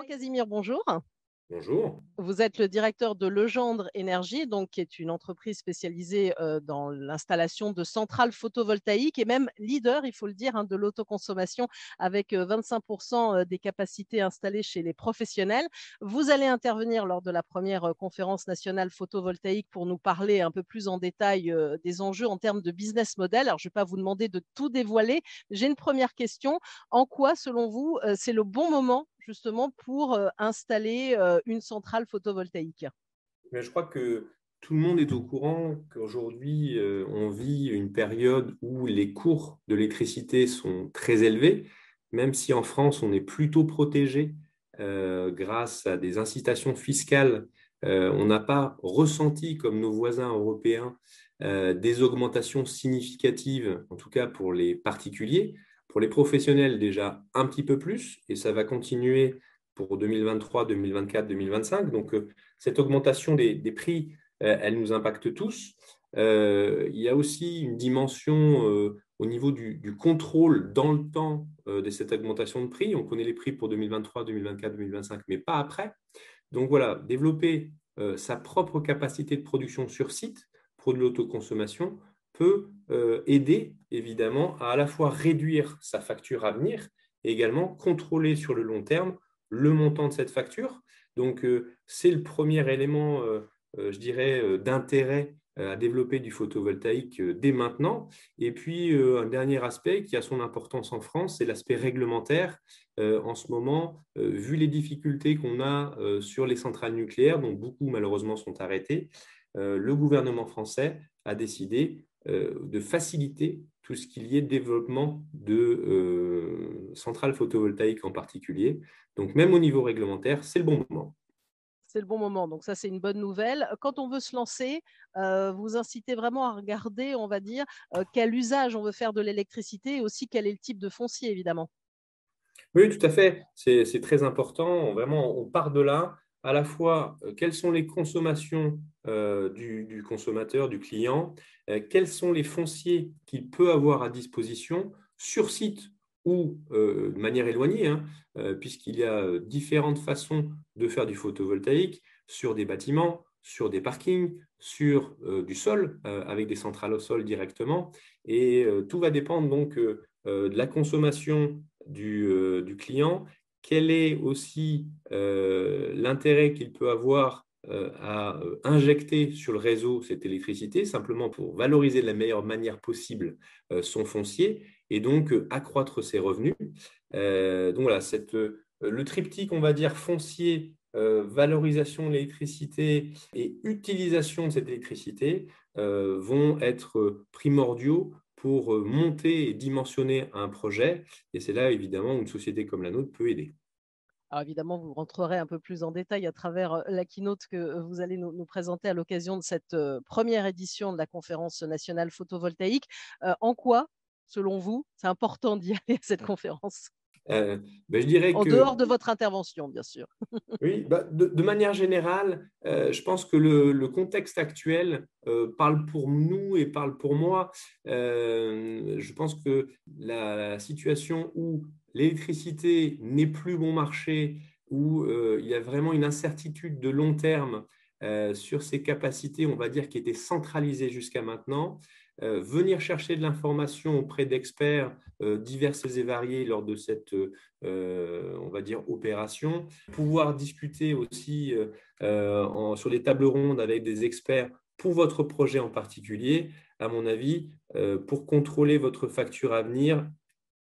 Casimir, bonjour. Bonjour. Vous êtes le directeur de Legendre Énergie, donc qui est une entreprise spécialisée dans l'installation de centrales photovoltaïques et même leader, il faut le dire, de l'autoconsommation avec 25% des capacités installées chez les professionnels. Vous allez intervenir lors de la première conférence nationale photovoltaïque pour nous parler un peu plus en détail des enjeux en termes de business model. Alors, je ne vais pas vous demander de tout dévoiler. J'ai une première question. En quoi, selon vous, c'est le bon moment justement pour installer une centrale photovoltaïque? Mais je crois que tout le monde est au courant qu'aujourd'hui, on vit une période où les cours de l'électricité sont très élevés, même si en France, on est plutôt protégé grâce à des incitations fiscales. On n'a pas ressenti, comme nos voisins européens, des augmentations significatives, en tout cas pour les particuliers. Pour les professionnels, déjà un petit peu plus, et ça va continuer pour 2023, 2024, 2025. Donc, cette augmentation des prix, elle nous impacte tous. Il y a aussi une dimension au niveau du contrôle dans le temps de cette augmentation de prix. On connaît les prix pour 2023, 2024, 2025, mais pas après. Donc voilà, développer sa propre capacité de production sur site pour de l'autoconsommation peut aider évidemment à la fois réduire sa facture à venir et également contrôler sur le long terme le montant de cette facture. Donc, c'est le premier élément, je dirais, d'intérêt à développer du photovoltaïque dès maintenant. Et puis, un dernier aspect qui a son importance en France, c'est l'aspect réglementaire. En ce moment, vu les difficultés qu'on a sur les centrales nucléaires, dont beaucoup malheureusement sont arrêtées, le gouvernement français a décidé de faciliter tout ce qu'il y ait de développement de centrales photovoltaïques en particulier. Donc, même au niveau réglementaire, c'est le bon moment. C'est le bon moment, donc ça c'est une bonne nouvelle. Quand on veut se lancer, vous incitez vraiment à regarder, on va dire, quel usage on veut faire de l'électricité et aussi quel est le type de foncier, évidemment. Oui, tout à fait. C'est très important. Vraiment, on part de là. À la fois, quelles sont les consommations du consommateur, du client, quels sont les fonciers qu'il peut avoir à disposition sur site ou de manière éloignée, hein, puisqu'il y a différentes façons de faire du photovoltaïque sur des bâtiments, sur des parkings, sur du sol, avec des centrales au sol directement. Et tout va dépendre donc de la consommation du client, quel est aussi l'intérêt qu'il peut avoir à injecter sur le réseau cette électricité, simplement pour valoriser de la meilleure manière possible son foncier et donc accroître ses revenus. Donc voilà, le triptyque, on va dire, foncier, valorisation de l'électricité et utilisation de cette électricité vont être primordiaux pour monter et dimensionner un projet. Et c'est là, évidemment, où une société comme la nôtre peut aider. Alors évidemment, vous rentrerez un peu plus en détail à travers la keynote que vous allez nous présenter à l'occasion de cette première édition de la conférence nationale photovoltaïque. En quoi, selon vous, c'est important d'y aller à cette conférence? Euh, je dirais En que dehors de votre intervention, bien sûr. oui, de manière générale, je pense que le contexte actuel parle pour nous et parle pour moi. Je pense que la situation où l'électricité n'est plus bon marché, où il y a vraiment une incertitude de long terme sur ses capacités, on va dire, qui étaient centralisées jusqu'à maintenant, venir chercher de l'information auprès d'experts diverses et variés lors de cette, on va dire, opération, pouvoir discuter aussi sur des tables rondes avec des experts pour votre projet en particulier, à mon avis, pour contrôler votre facture à venir,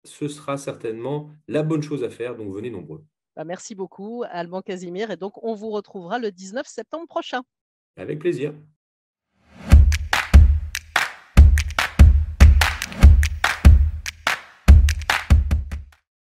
ce sera certainement la bonne chose à faire. Donc, venez nombreux. Bah, merci beaucoup, Alban Casimir. Et donc, on vous retrouvera le 19 septembre prochain. Avec plaisir.